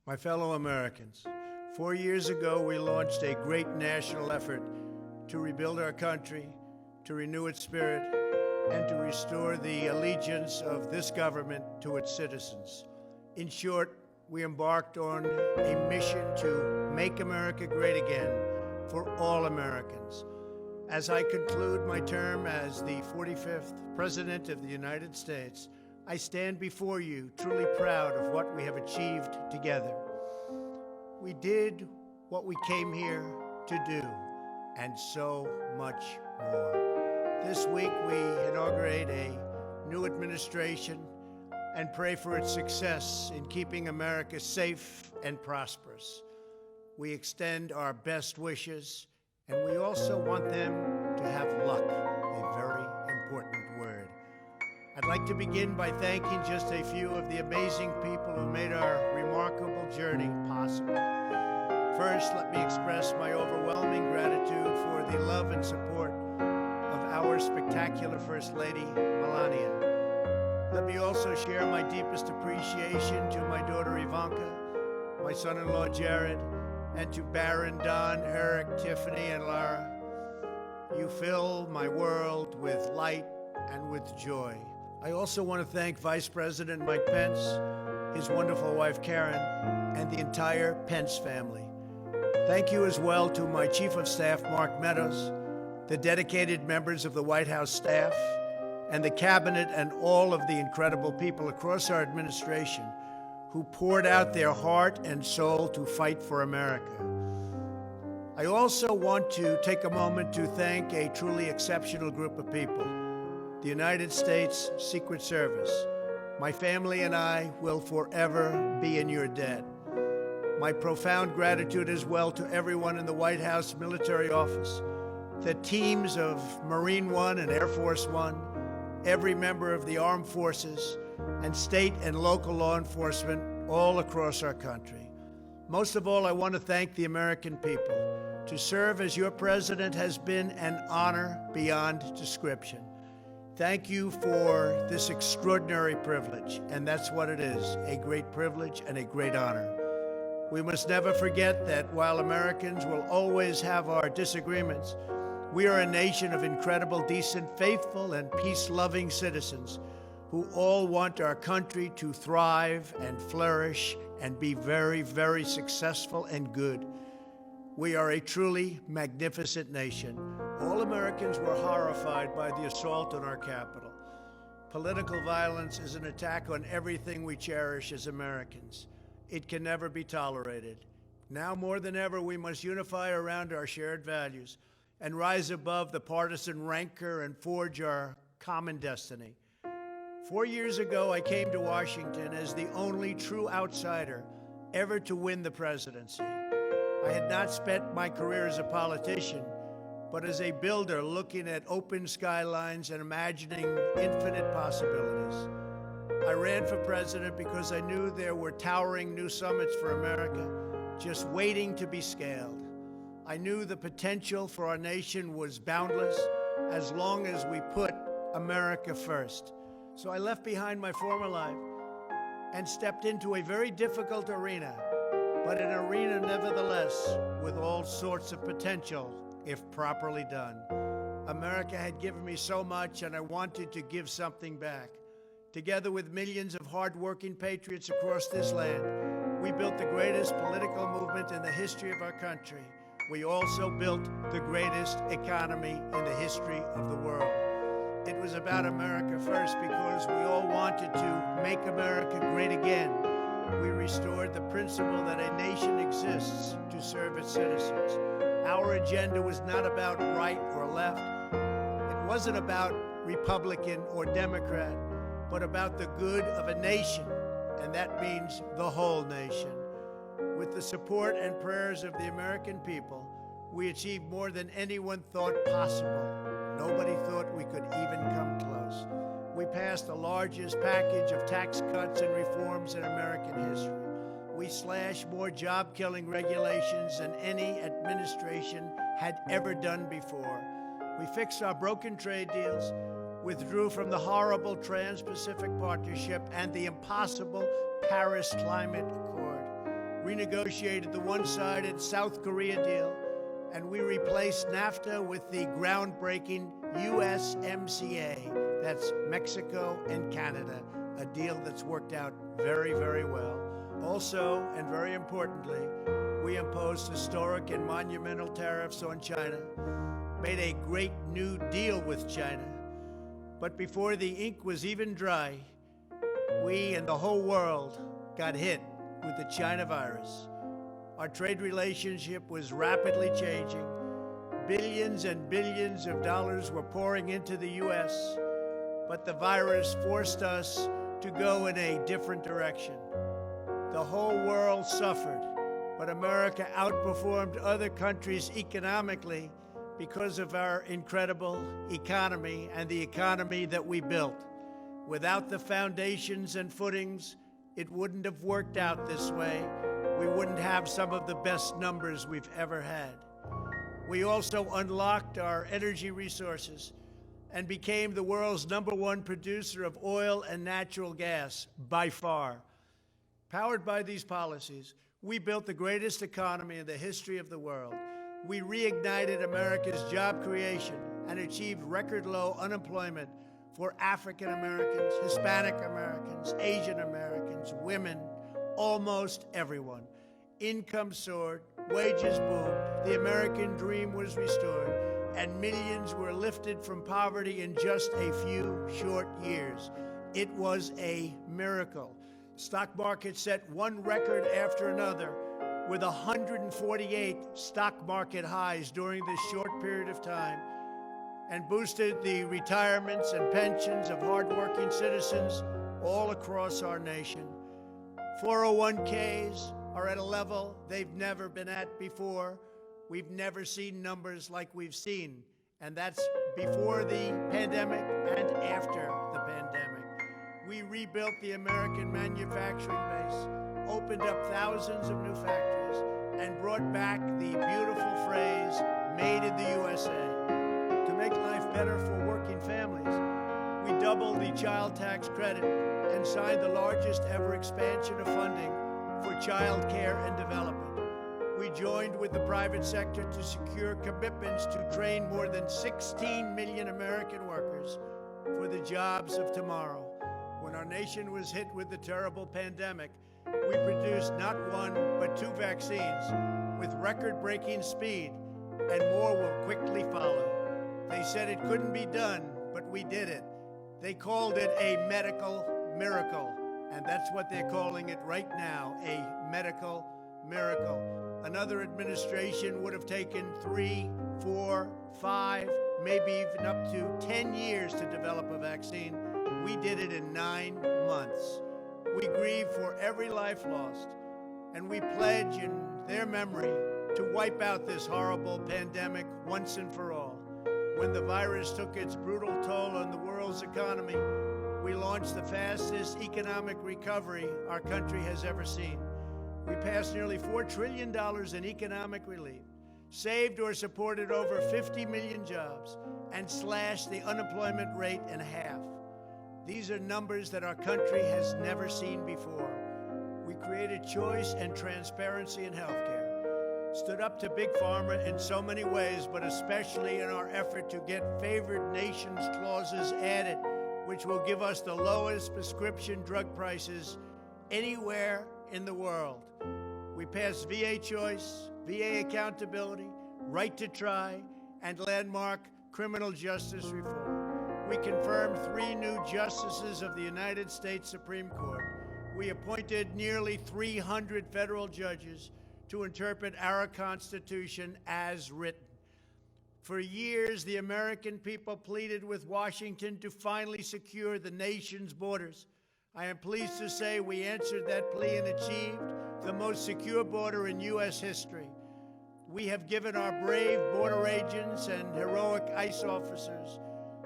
My fellow Americans, 4 years ago we launched a great national effort to rebuild our country, to renew its spirit, and to restore the allegiance of this government to its citizens. In short, we embarked on a mission to make America great again for all Americans. As I conclude my term as the 45th President of the United States, I stand before you truly proud of what we have achieved together. We did what we came here to do, and so much more. This week we inaugurate a new administration and pray for its success in keeping America safe and prosperous. We extend our best wishes, and we also want them to have luck, a very important word. I'd like to begin by thanking just a few of the amazing people who made our remarkable journey possible. First, let me express my overwhelming gratitude for the love and support of our spectacular First Lady, Melania. Let me also share my deepest appreciation to my daughter Ivanka, my son-in-law Jared, and to Barron, Don, Eric, Tiffany, and Lara. You fill my world with light and with joy. I also want to thank Vice President Mike Pence, his wonderful wife Karen, and the entire Pence family. Thank you as well to my Chief of Staff, Mark Meadows, the dedicated members of the White House staff, and the Cabinet, and all of the incredible people across our administration who poured out their heart and soul to fight for America. I also want to take a moment to thank a truly exceptional group of people. The United States Secret Service. My family and I will forever be in your debt. My profound gratitude as well to everyone in the White House Military Office, the teams of Marine One and Air Force One, every member of the armed forces, and state and local law enforcement all across our country. Most of all, I want to thank the American people. To serve as your president has been an honor beyond description. Thank you for this extraordinary privilege, and that's what it is, a great privilege and a great honor. We must never forget that while Americans will always have our disagreements, we are a nation of incredible, decent, faithful, and peace-loving citizens who all want our country to thrive and flourish and be very, very successful and good. We are a truly magnificent nation. All Americans were horrified by the assault on our Capitol. Political violence is an attack on everything we cherish as Americans. It can never be tolerated. Now more than ever, we must unify around our shared values and rise above the partisan rancor and forge our common destiny. 4 years ago, I came to Washington as the only true outsider ever to win the presidency. I had not spent my career as a politician, but as a builder looking at open skylines and imagining infinite possibilities. I ran for president because I knew there were towering new summits for America just waiting to be scaled. I knew the potential for our nation was boundless as long as we put America first. So I left behind my former life and stepped into a very difficult arena, but an arena nevertheless with all sorts of potential if properly done. America had given me so much, and I wanted to give something back. Together with millions of hard-working patriots across this land, we built the greatest political movement in the history of our country. We also built the greatest economy in the history of the world. It was about America first because we all wanted to make America great again. We restored the principle that a nation exists to serve its citizens. Our agenda was not about right or left. It wasn't about Republican or Democrat, but about the good of a nation, and that means the whole nation. With the support and prayers of the American people, we achieved more than anyone thought possible. Nobody thought we could even come close. We passed the largest package of tax cuts and reforms in American history. We slashed more job-killing regulations than any administration had ever done before. We fixed our broken trade deals, withdrew from the horrible Trans-Pacific Partnership and the impossible Paris Climate Accord. renegotiated the one-sided South Korea deal, and we replaced NAFTA with the groundbreaking USMCA. That's Mexico and Canada, a deal that's worked out very, very well. Also, and very importantly, we imposed historic and monumental tariffs on China, made a great new deal with China. But before the ink was even dry, we and the whole world got hit with the China virus. Our trade relationship was rapidly changing. Billions and billions of dollars were pouring into the U.S., but the virus forced us to go in a different direction. The whole world suffered, but America outperformed other countries economically because of our incredible economy and the economy that we built. Without the foundations and footings, it wouldn't have worked out this way. We wouldn't have some of the best numbers we've ever had. We also unlocked our energy resources and became the world's #1 producer of oil and natural gas, by far. Powered by these policies, we built the greatest economy in the history of the world. We reignited America's job creation and achieved record low unemployment for African Americans, Hispanic Americans, Asian Americans, women, almost everyone. Income soared, wages boomed, the American dream was restored, and millions were lifted from poverty in just a few short years. It was a miracle. The stock market set one record after another, with 148 stock market highs during this short period of time, and boosted the retirements and pensions of hardworking citizens all across our nation. 401ks are at a level they've never been at before. We've never seen numbers like we've seen, and that's before the pandemic and after the pandemic. We rebuilt the American manufacturing base, opened up thousands of new factories, and brought back the beautiful phrase, made in the USA. To make life better for working families, we doubled the child tax credit and signed the largest ever expansion of funding for child care and development. We joined with the private sector to secure commitments to train more than 16 million American workers for the jobs of tomorrow. When our nation was hit with the terrible pandemic, we produced not one, but 2 vaccines with record-breaking speed, and more will quickly follow. They said it couldn't be done, but we did it. They called it a medical miracle, and that's what they're calling it right now, a medical miracle. Another administration would have taken 3, 4, 5, maybe even up to 10 years to develop a vaccine. We did it in 9 months. We grieve for every life lost, and we pledge in their memory to wipe out this horrible pandemic once and for all. When the virus took its brutal toll on the world's economy, we launched the fastest economic recovery our country has ever seen. We passed nearly $4 trillion in economic relief, saved or supported over 50 million jobs, and slashed the unemployment rate in half. These are numbers that our country has never seen before. We created choice and transparency in healthcare, stood up to Big Pharma in so many ways, but especially in our effort to get favored nations clauses added, which will give us the lowest prescription drug prices anywhere in the world. We passed VA choice, VA accountability, right to try, and landmark criminal justice reform. We confirmed 3 new justices of the United States Supreme Court. We appointed nearly 300 federal judges to interpret our Constitution as written. For years, the American people pleaded with Washington to finally secure the nation's borders. I am pleased to say we answered that plea and achieved the most secure border in U.S. history. We have given our brave border agents and heroic ICE officers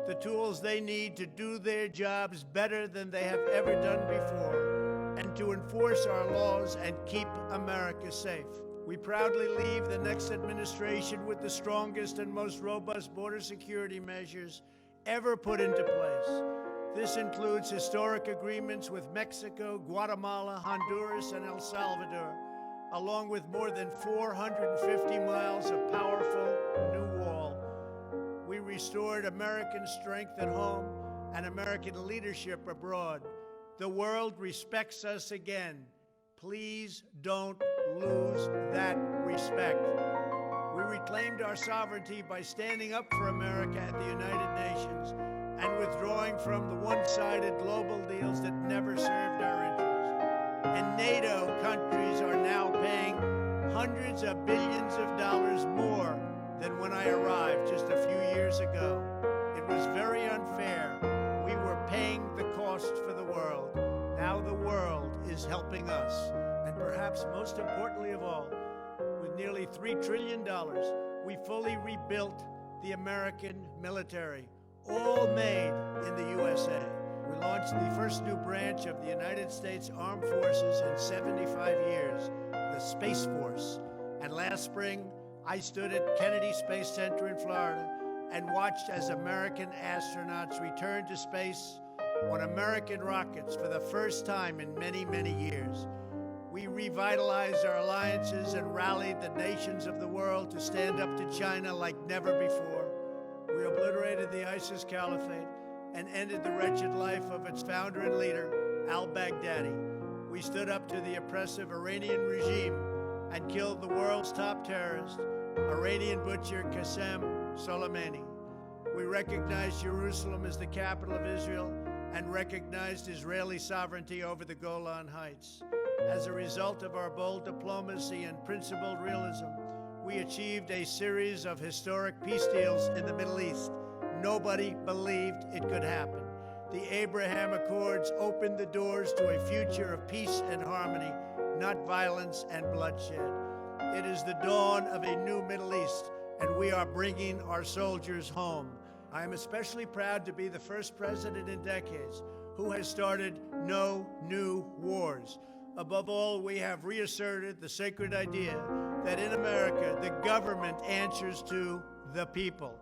the tools they need to do their jobs better than they have ever done before, and to enforce our laws and keep America safe. We proudly leave the next administration with the strongest and most robust border security measures ever put into place. This includes historic agreements with Mexico, Guatemala, Honduras, and El Salvador, a along with more than 450 miles of powerful new wall. We restored American strength at home and American leadership abroad. The world respects us again. Please don't lose that respect. We reclaimed our sovereignty by standing up for America at the United Nations and withdrawing from the one-sided global deals that never served our interests. And NATO countries are now paying hundreds of billions of dollars more than when I arrived just a few years ago. It was very unfair. We were paying the cost for the world. Now the world is helping us. And perhaps most importantly of all, with nearly $3 trillion, we fully rebuilt the American military, all made in the USA. We launched the first new branch of the United States Armed Forces in 75 years, the Space Force. And last spring, I stood at Kennedy Space Center in Florida and watched as American astronauts returned to space on American rockets for the first time in many, many years. We revitalized our alliances and rallied the nations of the world to stand up to China like never before. We obliterated the ISIS caliphate and ended the wretched life of its founder and leader, al-Baghdadi. We stood up to the oppressive Iranian regime and killed the world's top terrorist, Iranian butcher Qasem Soleimani. We recognized Jerusalem as the capital of Israel and recognized Israeli sovereignty over the Golan Heights. As a result of our bold diplomacy and principled realism, we achieved a series of historic peace deals in the Middle East. Nobody believed it could happen. The Abraham Accords opened the doors to a future of peace and harmony, not violence and bloodshed. It is the dawn of a new Middle East, and we are bringing our soldiers home. I am especially proud to be the first president in decades who has started no new wars. Above all, we have reasserted the sacred idea that in America, the government answers to the people.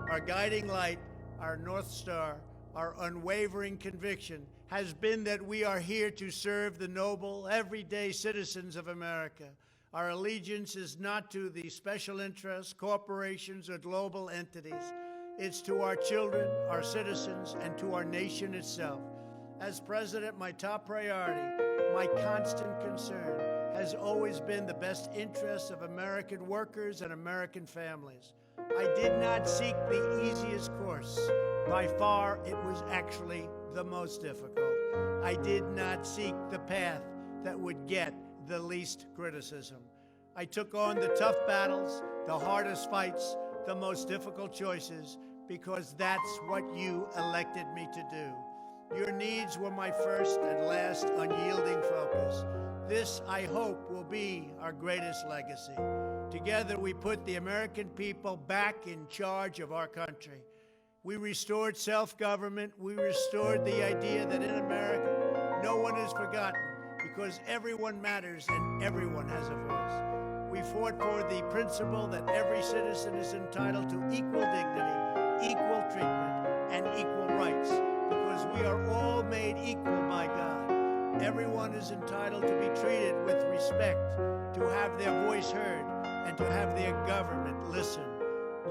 Our guiding light, our North Star, our unwavering conviction has been that we are here to serve the noble, everyday citizens of America. Our allegiance is not to the special interests, corporations, or global entities. It's to our children, our citizens, and to our nation itself. As president, my top priority, my constant concern, has always been the best interests of American workers and American families. I did not seek the easiest course. By far, it was actually the most difficult. I did not seek the path that would get the least criticism. I took on the tough battles, the hardest fights, the most difficult choices, because that's what you elected me to do. Your needs were my first and last unyielding focus. This, I hope, will be our greatest legacy. Together, we put the American people back in charge of our country. We restored self-government. We restored the idea that in America, no one is forgotten because everyone matters and everyone has a voice. We fought for the principle that every citizen is entitled to equal dignity, equal treatment, and equal rights because we are all made equal by God. Everyone is entitled to be treated with respect, to have their voice heard, and to have their government listen.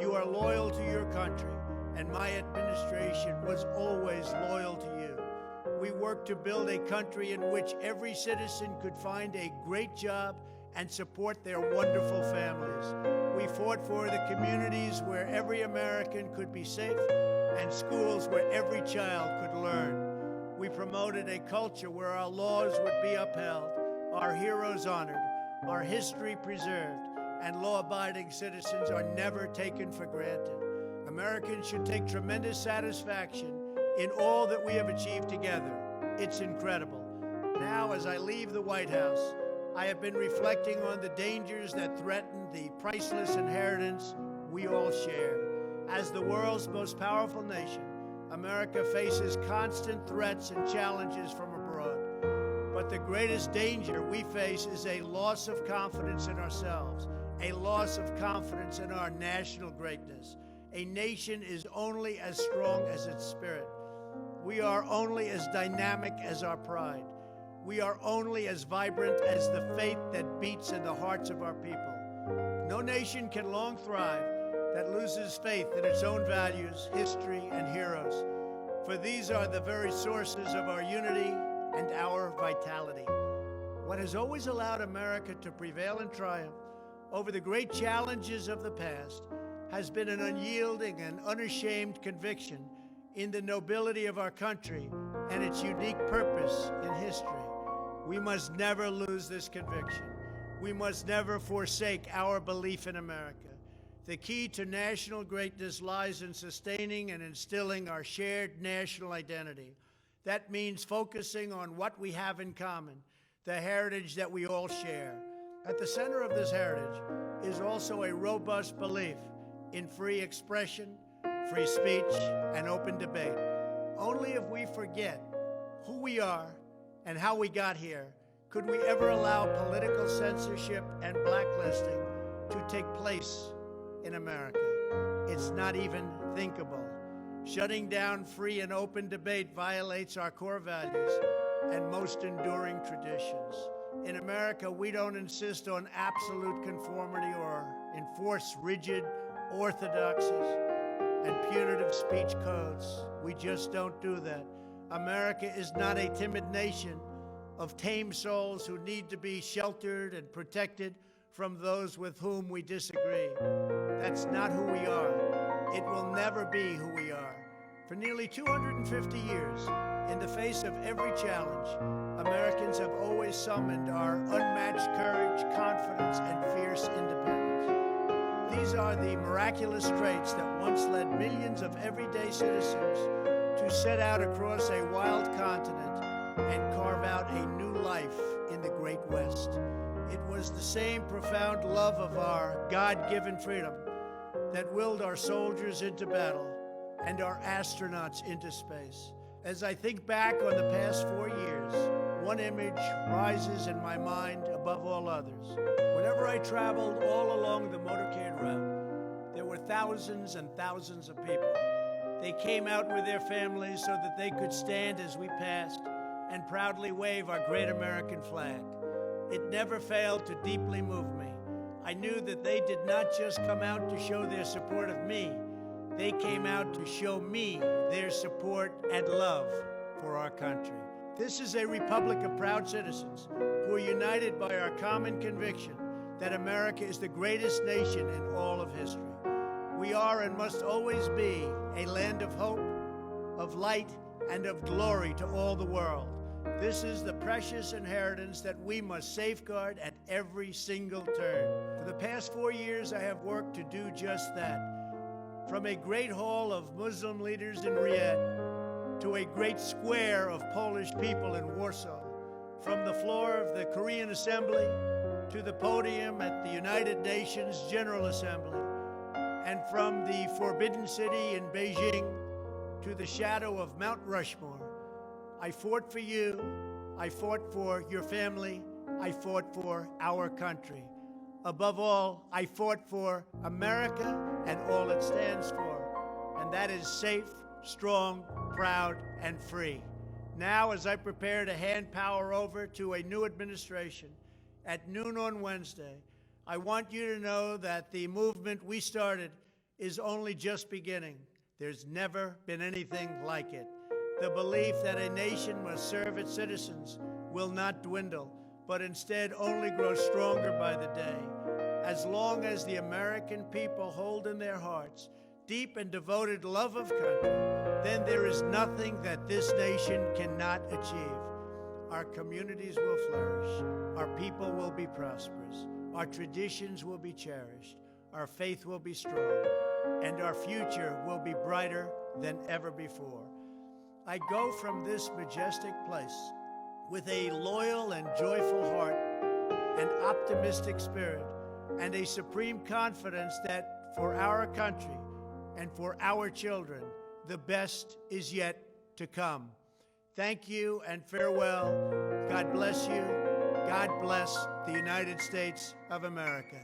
You are loyal to your country, and my administration was always loyal to you. We worked to build a country in which every citizen could find a great job and support their wonderful families. We fought for the communities where every American could be safe and schools where every child could learn. We promoted a culture where our laws would be upheld, our heroes honored, our history preserved, and law-abiding citizens are never taken for granted. Americans should take tremendous satisfaction in all that we have achieved together. It's incredible. Now, as I leave the White House, I have been reflecting on the dangers that threaten the priceless inheritance we all share. As the world's most powerful nation, America faces constant threats and challenges from abroad. But the greatest danger we face is a loss of confidence in ourselves, a loss of confidence in our national greatness. A nation is only as strong as its spirit. We are only as dynamic as our pride. We are only as vibrant as the faith that beats in the hearts of our people. No nation can long thrive that loses faith in its own values, history, and heroes, for these are the very sources of our unity and our vitality. What has always allowed America to prevail and triumph over the great challenges of the past has been an unyielding and unashamed conviction in the nobility of our country and its unique purpose in history. We must never lose this conviction. We must never forsake our belief in America. The key to national greatness lies in sustaining and instilling our shared national identity. That means focusing on what we have in common, the heritage that we all share. At the center of this heritage is also a robust belief in free expression, free speech, and open debate. Only if we forget who we are and how we got here could we ever allow political censorship and blacklisting to take place in America. It's not even thinkable. Shutting down free and open debate violates our core values and most enduring traditions. In America, we don't insist on absolute conformity or enforce rigid orthodoxies and punitive speech codes. We just don't do that. America is not a timid nation of tame souls who need to be sheltered and protected from those with whom we disagree. That's not who we are. It will never be who we are. For nearly 250 years, in the face of every challenge, Americans have always summoned our unmatched courage, confidence, and fierce independence. These are the miraculous traits that once led millions of everyday citizens to set out across a wild continent and carve out a new life in the Great West. It was the same profound love of our God-given freedom that willed our soldiers into battle and our astronauts into space. As I think back on the past 4 years, one image rises in my mind above all others. Whenever I traveled all along the motorcade route, there were thousands and thousands of people. They came out with their families so that they could stand as we passed and proudly wave our great American flag. It never failed to deeply move me. I knew that they did not just come out to show their support of me, they came out to show me their support and love for our country. This is a republic of proud citizens who are united by our common conviction that America is the greatest nation in all of history. We are and must always be a land of hope, of light, and of glory to all the world. This is the precious inheritance that we must safeguard at every single turn. For the past 4 years, I have worked to do just that. From a great hall of Muslim leaders in Riyadh to a great square of Polish people in Warsaw, from the floor of the Korean Assembly to the podium at the United Nations General Assembly, and from the Forbidden City in Beijing to the shadow of Mount Rushmore, I fought for you, I fought for your family, I fought for our country. Above all, I fought for America and all it stands for, and that is safe, strong, proud, and free. Now, as I prepare to hand power over to a new administration at noon on Wednesday, I want you to know that the movement we started is only just beginning. There's never been anything like it. The belief that a nation must serve its citizens will not dwindle, but instead only grow stronger by the day. As long as the American people hold in their hearts deep and devoted love of country, then there is nothing that this nation cannot achieve. Our communities will flourish, our people will be prosperous, our traditions will be cherished, our faith will be strong, and our future will be brighter than ever before. I go from this majestic place with a loyal and joyful heart, an optimistic spirit, and a supreme confidence that for our country and for our children, the best is yet to come. Thank you and farewell. God bless you. God bless the United States of America.